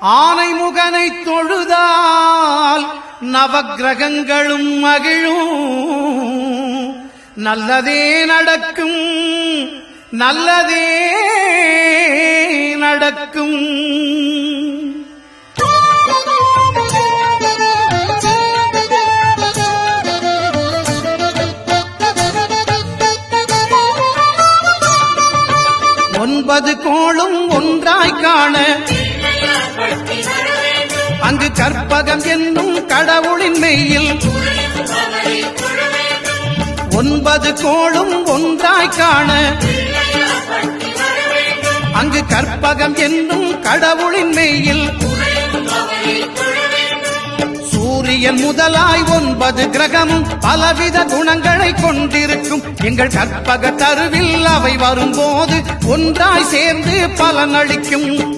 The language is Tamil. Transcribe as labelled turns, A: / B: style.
A: ஆனைமுகனை தொழுதால் நவக்கிரகங்களும் மகிழும். நல்லதே நடக்கும், நல்லதே நடக்கும். ஒன்பது கோளும் ஒன்றாய் காண அங்கு கற்பகம் என்னும் கடவுளின் மெய்யில் ஒன்பது கோளும் ஒன்றாய் காண அங்கு கற்பகம் என்னும் கடவுளின் மெய்யில் சூரியன் முதலாய் 9 கிரகமும் பலவித குணங்களை கொண்டிருக்கும். எங்கள் கற்பக தருவில் அவை வரும்போது ஒன்றாய் சேர்ந்து பலனளிக்கும்.